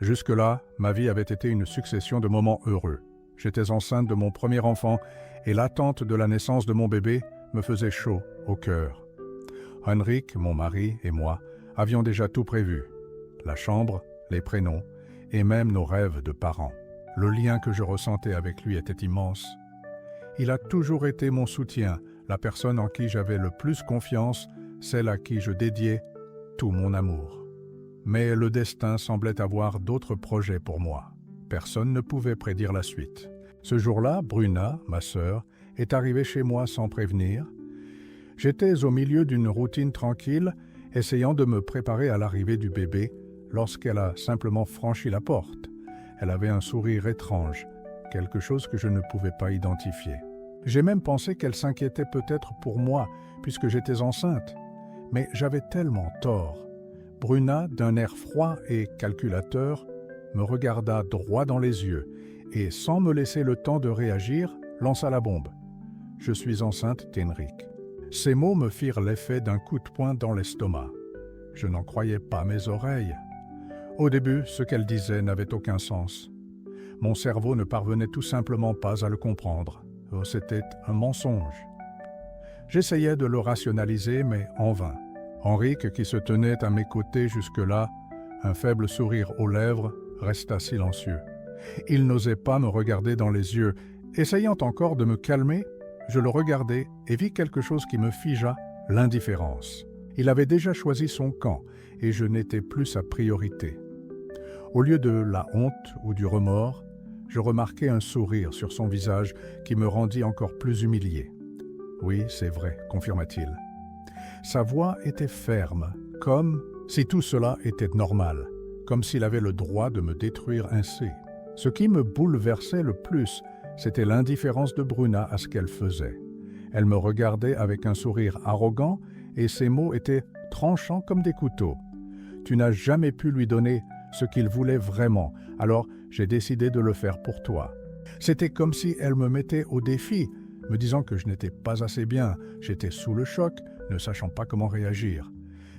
Jusque-là, ma vie avait été une succession de moments heureux. J'étais enceinte de mon premier enfant et l'attente de la naissance de mon bébé me faisait chaud au cœur. Henrik, mon mari et moi avions déjà tout prévu. La chambre, les prénoms et même nos rêves de parents. Le lien que je ressentais avec lui était immense. Il a toujours été mon soutien, la personne en qui j'avais le plus confiance, celle à qui je dédiais tout mon amour. Mais le destin semblait avoir d'autres projets pour moi. Personne ne pouvait prédire la suite. Ce jour-là, Bruna, ma sœur, est arrivée chez moi sans prévenir. J'étais au milieu d'une routine tranquille, essayant de me préparer à l'arrivée du bébé, lorsqu'elle a simplement franchi la porte. Elle avait un sourire étrange, quelque chose que je ne pouvais pas identifier. J'ai même pensé qu'elle s'inquiétait peut-être pour moi, puisque j'étais enceinte. Mais j'avais tellement tort. Bruna, d'un air froid et calculateur, me regarda droit dans les yeux et, sans me laisser le temps de réagir, lança la bombe. « Je suis enceinte d'Henrik ». Ces mots me firent l'effet d'un coup de poing dans l'estomac. Je n'en croyais pas mes oreilles. Au début, ce qu'elle disait n'avait aucun sens. Mon cerveau ne parvenait tout simplement pas à le comprendre. C'était un mensonge. J'essayais de le rationaliser, mais en vain. Henrik, qui se tenait à mes côtés jusque-là, un faible sourire aux lèvres, resta silencieux. Il n'osait pas me regarder dans les yeux. Essayant encore de me calmer, je le regardai et vis quelque chose qui me figea, l'indifférence. Il avait déjà choisi son camp et je n'étais plus sa priorité. Au lieu de la honte ou du remords, je remarquai un sourire sur son visage qui me rendit encore plus humilié. « Oui, c'est vrai », confirma-t-il. Sa voix était ferme, comme si tout cela était normal, comme s'il avait le droit de me détruire ainsi. Ce qui me bouleversait le plus, c'était l'indifférence de Bruna à ce qu'elle faisait. Elle me regardait avec un sourire arrogant et ses mots étaient tranchants comme des couteaux. « Tu n'as jamais pu lui donner ce qu'il voulait vraiment, alors j'ai décidé de le faire pour toi. » C'était comme si elle me mettait au défi, me disant que je n'étais pas assez bien, j'étais sous le choc, ne sachant pas comment réagir.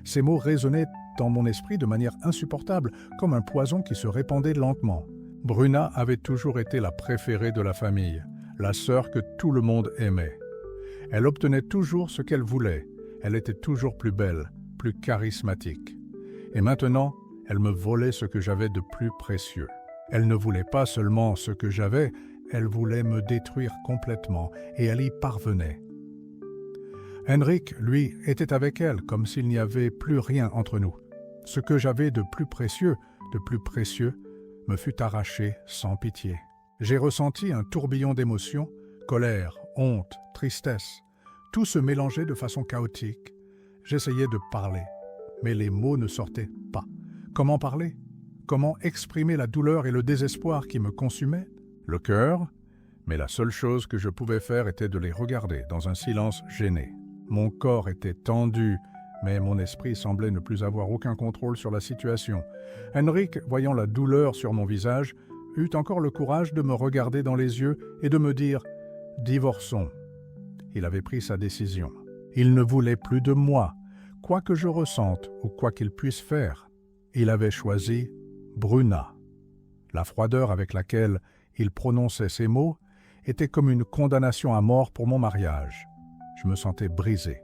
Ces mots résonnaient dans mon esprit de manière insupportable, comme un poison qui se répandait lentement. Bruna avait toujours été la préférée de la famille, la sœur que tout le monde aimait. Elle obtenait toujours ce qu'elle voulait, elle était toujours plus belle, plus charismatique. Et maintenant, elle me volait ce que j'avais de plus précieux. Elle ne voulait pas seulement ce que j'avais, elle voulait me détruire complètement, et elle y parvenait. Henrik, lui, était avec elle, comme s'il n'y avait plus rien entre nous. Ce que j'avais de plus précieux, me fut arraché sans pitié. J'ai ressenti un tourbillon d'émotions, colère, honte, tristesse. Tout se mélangeait de façon chaotique. J'essayais de parler, mais les mots ne sortaient pas. Comment parler? Comment exprimer la douleur et le désespoir qui me consumaient? Le cœur? Mais la seule chose que je pouvais faire était de les regarder dans un silence gêné. Mon corps était tendu, mais mon esprit semblait ne plus avoir aucun contrôle sur la situation. Henrik, voyant la douleur sur mon visage, eut encore le courage de me regarder dans les yeux et de me dire « Divorçons ». Il avait pris sa décision. Il ne voulait plus de moi, quoi que je ressente ou quoi qu'il puisse faire. Il avait choisi Bruna. La froideur avec laquelle il prononçait ces mots était comme une condamnation à mort pour mon mariage. Je me sentais brisé.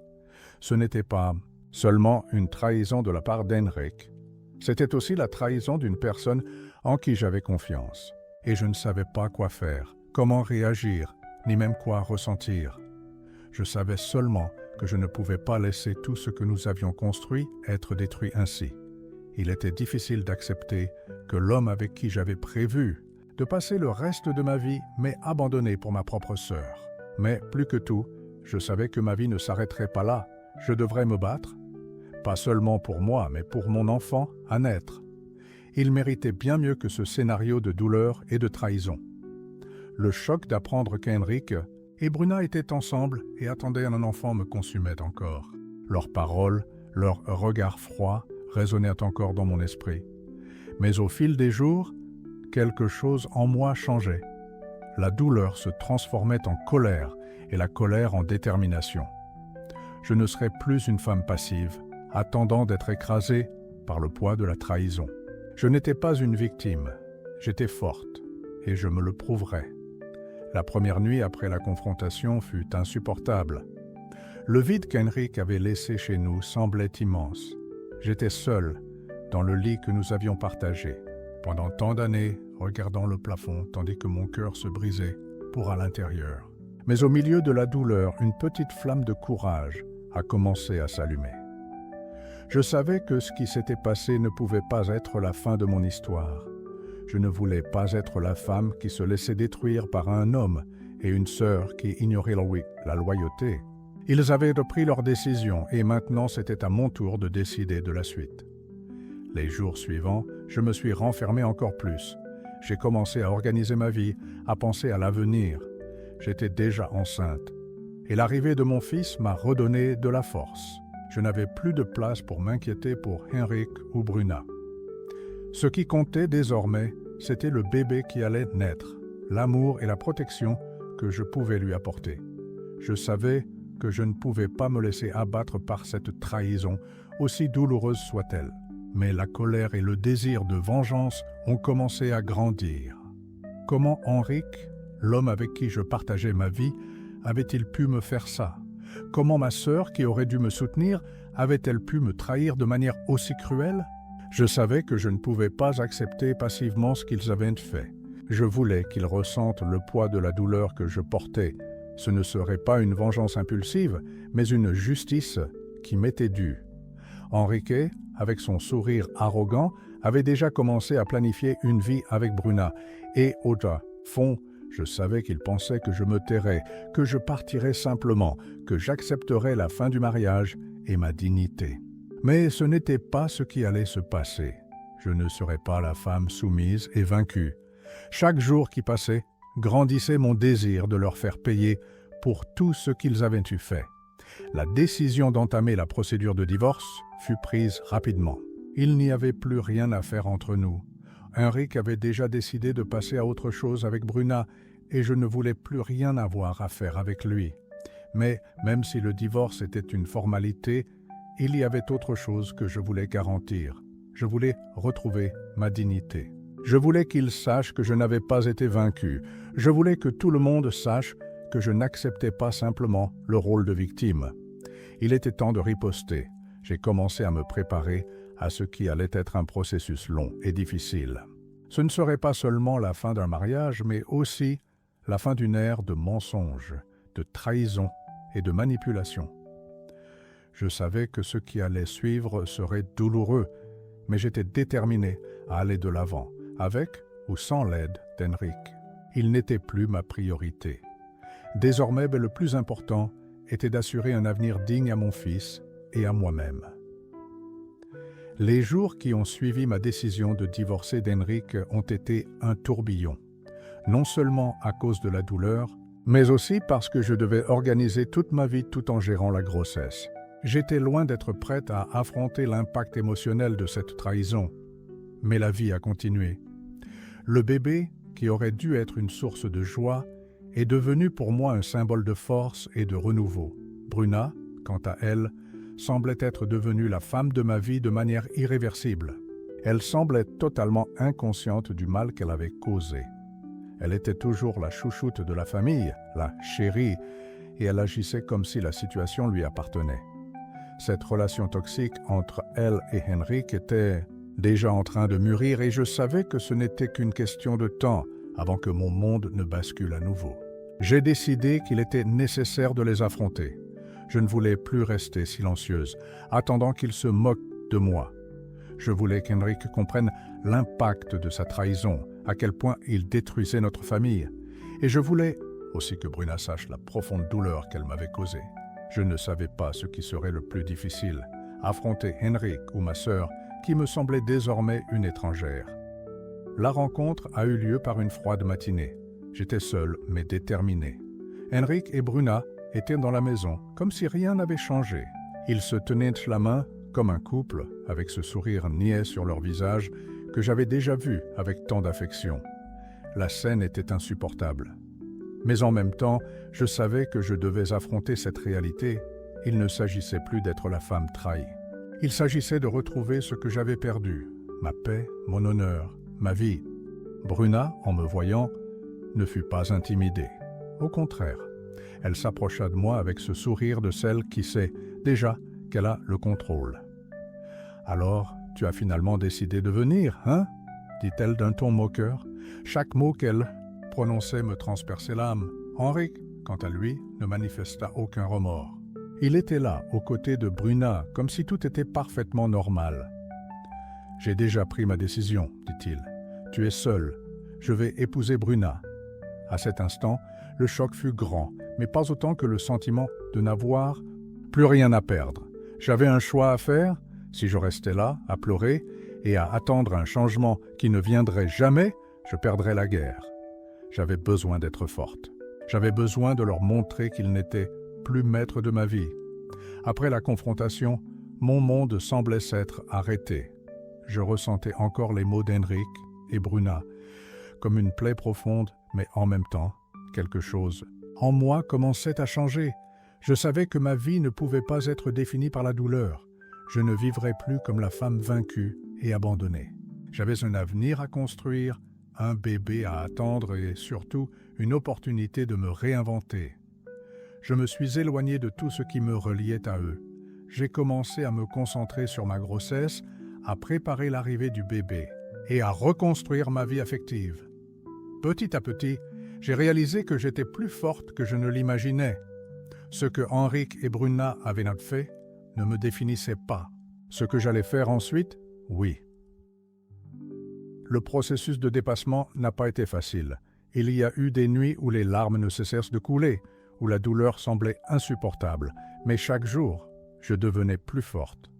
Ce n'était pas seulement une trahison de la part d'Henrik. C'était aussi la trahison d'une personne en qui j'avais confiance. Et je ne savais pas quoi faire, comment réagir, ni même quoi ressentir. Je savais seulement que je ne pouvais pas laisser tout ce que nous avions construit être détruit ainsi. Il était difficile d'accepter que l'homme avec qui j'avais prévu de passer le reste de ma vie m'ait abandonné pour ma propre sœur. Mais plus que tout, je savais que ma vie ne s'arrêterait pas là. Je devrais me battre, pas seulement pour moi, mais pour mon enfant à naître. Il méritait bien mieux que ce scénario de douleur et de trahison. Le choc d'apprendre qu'Henrik et Bruna étaient ensemble et attendaient un enfant me consumait encore. Leurs paroles, leurs regards froids résonnaient encore dans mon esprit. Mais au fil des jours, quelque chose en moi changeait. La douleur se transformait en colère et la colère en détermination. Je ne serais plus une femme passive, attendant d'être écrasée par le poids de la trahison. Je n'étais pas une victime, j'étais forte, et je me le prouverai. La première nuit après la confrontation fut insupportable. Le vide qu'Henrik avait laissé chez nous semblait immense. J'étais seul dans le lit que nous avions partagé, pendant tant d'années, regardant le plafond tandis que mon cœur se brisait pour à l'intérieur. Mais au milieu de la douleur, une petite flamme de courage a commencé à s'allumer. Je savais que ce qui s'était passé ne pouvait pas être la fin de mon histoire. Je ne voulais pas être la femme qui se laissait détruire par un homme et une sœur qui ignorait la loyauté. Ils avaient pris leur décision et maintenant c'était à mon tour de décider de la suite. Les jours suivants, je me suis renfermé encore plus. J'ai commencé à organiser ma vie, à penser à l'avenir. J'étais déjà enceinte. Et l'arrivée de mon fils m'a redonné de la force. Je n'avais plus de place pour m'inquiéter pour Henrik ou Bruna. Ce qui comptait désormais, c'était le bébé qui allait naître, l'amour et la protection que je pouvais lui apporter. Je savais que je ne pouvais pas me laisser abattre par cette trahison, aussi douloureuse soit-elle. Mais la colère et le désir de vengeance ont commencé à grandir. Comment Henrik, l'homme avec qui je partageais ma vie, avait-il pu me faire ça? Comment ma sœur, qui aurait dû me soutenir, avait-elle pu me trahir de manière aussi cruelle? Je savais que je ne pouvais pas accepter passivement ce qu'ils avaient fait. Je voulais qu'ils ressentent le poids de la douleur que je portais. Ce ne serait pas une vengeance impulsive, mais une justice qui m'était due. Henrik, avec son sourire arrogant, avait déjà commencé à planifier une vie avec Bruna. Et au fond, je savais qu'il pensait que je me tairais, que je partirais simplement, que j'accepterais la fin du mariage et ma dignité. Mais ce n'était pas ce qui allait se passer. Je ne serais pas la femme soumise et vaincue. Chaque jour qui passait grandissait mon désir de leur faire payer pour tout ce qu'ils avaient eu fait. La décision d'entamer la procédure de divorce fut prise rapidement. Il n'y avait plus rien à faire entre nous. Henrik avait déjà décidé de passer à autre chose avec Bruna et je ne voulais plus rien avoir à faire avec lui. Mais même si le divorce était une formalité, il y avait autre chose que je voulais garantir. Je voulais retrouver ma dignité. Je voulais qu'il sache que je n'avais pas été vaincu. Je voulais que tout le monde sache que je n'acceptais pas simplement le rôle de victime. Il était temps de riposter. J'ai commencé à me préparer à ce qui allait être un processus long et difficile. Ce ne serait pas seulement la fin d'un mariage, mais aussi la fin d'une ère de mensonges, de trahison et de manipulation. Je savais que ce qui allait suivre serait douloureux, mais j'étais déterminé à aller de l'avant, avec ou sans l'aide d'Henrik. Il n'était plus ma priorité. Désormais, le plus important était d'assurer un avenir digne à mon fils et à moi-même. Les jours qui ont suivi ma décision de divorcer d'Henrik ont été un tourbillon, non seulement à cause de la douleur, mais aussi parce que je devais organiser toute ma vie tout en gérant la grossesse. J'étais loin d'être prête à affronter l'impact émotionnel de cette trahison, mais la vie a continué. Le bébé, qui aurait dû être une source de joie, est devenu pour moi un symbole de force et de renouveau. Bruna, quant à elle, semblait être devenue la femme de ma vie de manière irréversible. Elle semblait totalement inconsciente du mal qu'elle avait causé. Elle était toujours la chouchoute de la famille, la chérie, et elle agissait comme si la situation lui appartenait. Cette relation toxique entre elle et Henrik était déjà en train de mûrir et je savais que ce n'était qu'une question de temps avant que mon monde ne bascule à nouveau. J'ai décidé qu'il était nécessaire de les affronter. Je ne voulais plus rester silencieuse, attendant qu'il se moque de moi. Je voulais qu'Henrik comprenne l'impact de sa trahison, à quel point il détruisait notre famille. Et je voulais aussi que Bruna sache la profonde douleur qu'elle m'avait causée. Je ne savais pas ce qui serait le plus difficile, affronter Henrik ou ma sœur, qui me semblait désormais une étrangère. La rencontre a eu lieu par une froide matinée. J'étais seul, mais déterminé. Henrik et Bruna étaient dans la maison, comme si rien n'avait changé. Ils se tenaient la main, comme un couple, avec ce sourire niais sur leur visage que j'avais déjà vu avec tant d'affection. La scène était insupportable. Mais en même temps, je savais que je devais affronter cette réalité. Il ne s'agissait plus d'être la femme trahie. Il s'agissait de retrouver ce que j'avais perdu, ma paix, mon honneur, ma vie. Bruna, en me voyant, ne fut pas intimidée. Au contraire, elle s'approcha de moi avec ce sourire de celle qui sait déjà qu'elle a le contrôle. « Alors, tu as finalement décidé de venir, hein ?» dit-elle d'un ton moqueur. Chaque mot qu'elle prononçait me transperçait l'âme. Henrik, quant à lui, ne manifesta aucun remords. Il était là, aux côtés de Bruna, comme si tout était parfaitement normal. « J'ai déjà pris ma décision, dit-il. Tu es seul. Je vais épouser Bruna. » À cet instant, le choc fut grand, mais pas autant que le sentiment de n'avoir plus rien à perdre. J'avais un choix à faire. Si je restais là, à pleurer et à attendre un changement qui ne viendrait jamais, je perdrais la guerre. J'avais besoin d'être forte. J'avais besoin de leur montrer qu'ils n'étaient plus maîtres de ma vie. Après la confrontation, mon monde semblait s'être arrêté. Je ressentais encore les mots d'Henrik et Bruna, comme une plaie profonde, mais en même temps, quelque chose en moi commençait à changer. Je savais que ma vie ne pouvait pas être définie par la douleur. Je ne vivrais plus comme la femme vaincue et abandonnée. J'avais un avenir à construire, un bébé à attendre et surtout une opportunité de me réinventer. Je me suis éloigné de tout ce qui me reliait à eux. J'ai commencé à me concentrer sur ma grossesse, à préparer l'arrivée du bébé et à reconstruire ma vie affective. Petit à petit, j'ai réalisé que j'étais plus forte que je ne l'imaginais. Ce que Henrik et Bruna avaient fait ne me définissait pas. Ce que j'allais faire ensuite, oui. Le processus de dépassement n'a pas été facile. Il y a eu des nuits où les larmes ne cessèrent de couler, où la douleur semblait insupportable, mais chaque jour, je devenais plus forte.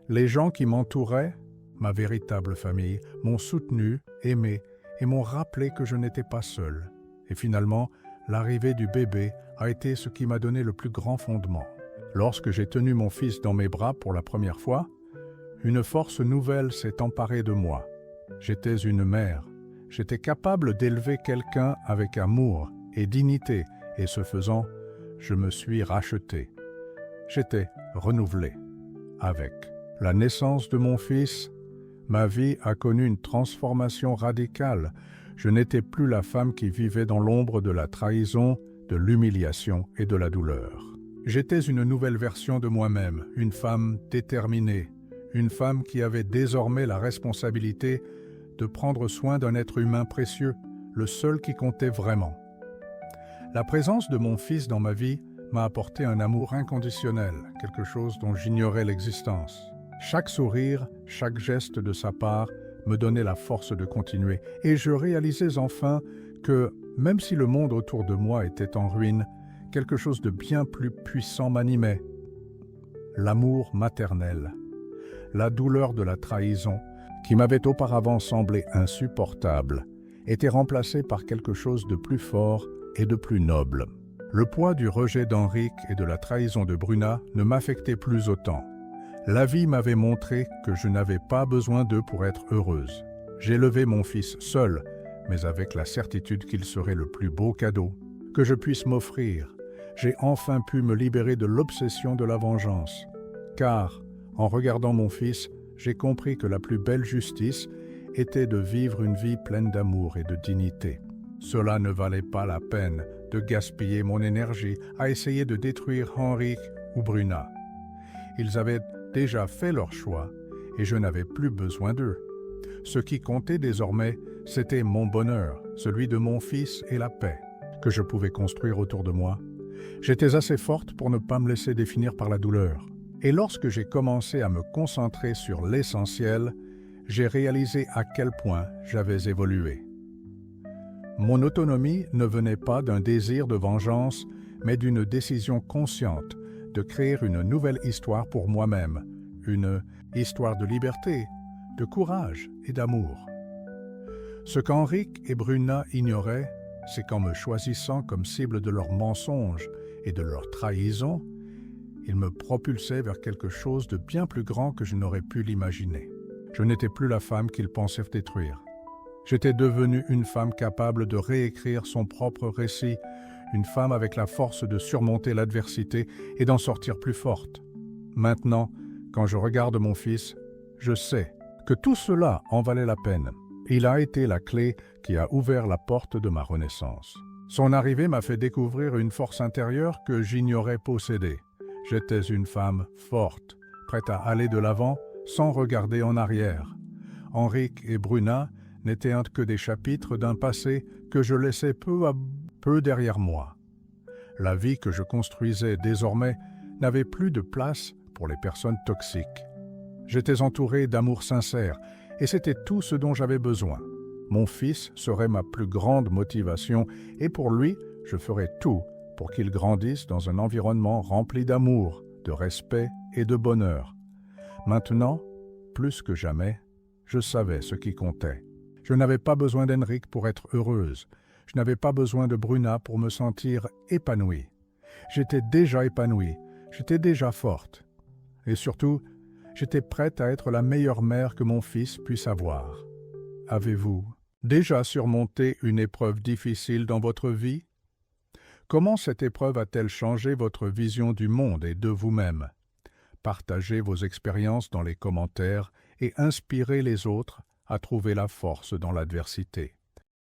Les gens qui m'entouraient, ma véritable famille, m'ont soutenu, aimé et m'ont rappelé que je n'étais pas seul. Et finalement, l'arrivée du bébé a été ce qui m'a donné le plus grand fondement. Lorsque j'ai tenu mon fils dans mes bras pour la première fois, une force nouvelle s'est emparée de moi. J'étais une mère. J'étais capable d'élever quelqu'un avec amour et dignité, et ce faisant, je me suis racheté. J'étais renouvelé. Avec la naissance de mon fils, ma vie a connu une transformation radicale. Je n'étais plus la femme qui vivait dans l'ombre de la trahison, de l'humiliation et de la douleur. J'étais une nouvelle version de moi-même, une femme déterminée, une femme qui avait désormais la responsabilité de prendre soin d'un être humain précieux, le seul qui comptait vraiment. La présence de mon fils dans ma vie m'a apporté un amour inconditionnel, quelque chose dont j'ignorais l'existence. Chaque sourire, chaque geste de sa part me donnait la force de continuer, et je réalisais enfin que, même si le monde autour de moi était en ruine, quelque chose de bien plus puissant m'animait. L'amour maternel, la douleur de la trahison, qui m'avait auparavant semblé insupportable, était remplacée par quelque chose de plus fort et de plus noble. Le poids du rejet d'Henrik et de la trahison de Bruna ne m'affectait plus autant. La vie m'avait montré que je n'avais pas besoin d'eux pour être heureuse. J'élevais mon fils seul, mais avec la certitude qu'il serait le plus beau cadeau que je puisse m'offrir. J'ai enfin pu me libérer de l'obsession de la vengeance. Car, en regardant mon fils, j'ai compris que la plus belle justice était de vivre une vie pleine d'amour et de dignité. Cela ne valait pas la peine de gaspiller mon énergie à essayer de détruire Henrik ou Bruna. Ils avaient déjà fait leur choix et je n'avais plus besoin d'eux. Ce qui comptait désormais, c'était mon bonheur, celui de mon fils et la paix que je pouvais construire autour de moi. J'étais assez forte pour ne pas me laisser définir par la douleur. Et lorsque j'ai commencé à me concentrer sur l'essentiel, j'ai réalisé à quel point j'avais évolué. Mon autonomie ne venait pas d'un désir de vengeance, mais d'une décision consciente de créer une nouvelle histoire pour moi-même, une histoire de liberté, de courage et d'amour. Ce qu'Henrik et Bruna ignoraient, c'est qu'en me choisissant comme cible de leurs mensonges et de leurs trahisons, ils me propulsaient vers quelque chose de bien plus grand que je n'aurais pu l'imaginer. Je n'étais plus la femme qu'ils pensaient détruire. J'étais devenue une femme capable de réécrire son propre récit, une femme avec la force de surmonter l'adversité et d'en sortir plus forte. Maintenant, quand je regarde mon fils, je sais que tout cela en valait la peine. Il a été la clé qui a ouvert la porte de ma renaissance. Son arrivée m'a fait découvrir une force intérieure que j'ignorais posséder. J'étais une femme forte, prête à aller de l'avant sans regarder en arrière. Henrik et Bruna n'étaient que des chapitres d'un passé que je laissais peu à peu derrière moi. La vie que je construisais désormais n'avait plus de place pour les personnes toxiques. J'étais entouré d'amour sincère et c'était tout ce dont j'avais besoin. Mon fils serait ma plus grande motivation et pour lui, je ferais tout pour qu'il grandisse dans un environnement rempli d'amour, de respect et de bonheur. Maintenant, plus que jamais, je savais ce qui comptait. Je n'avais pas besoin d'Henrik pour être heureuse. Je n'avais pas besoin de Bruna pour me sentir épanouie. J'étais déjà épanouie, j'étais déjà forte. Et surtout, j'étais prête à être la meilleure mère que mon fils puisse avoir. Avez-vous déjà surmonté une épreuve difficile dans votre vie? Comment cette épreuve a-t-elle changé votre vision du monde et de vous-même? Partagez vos expériences dans les commentaires et inspirez les autres à trouver la force dans l'adversité.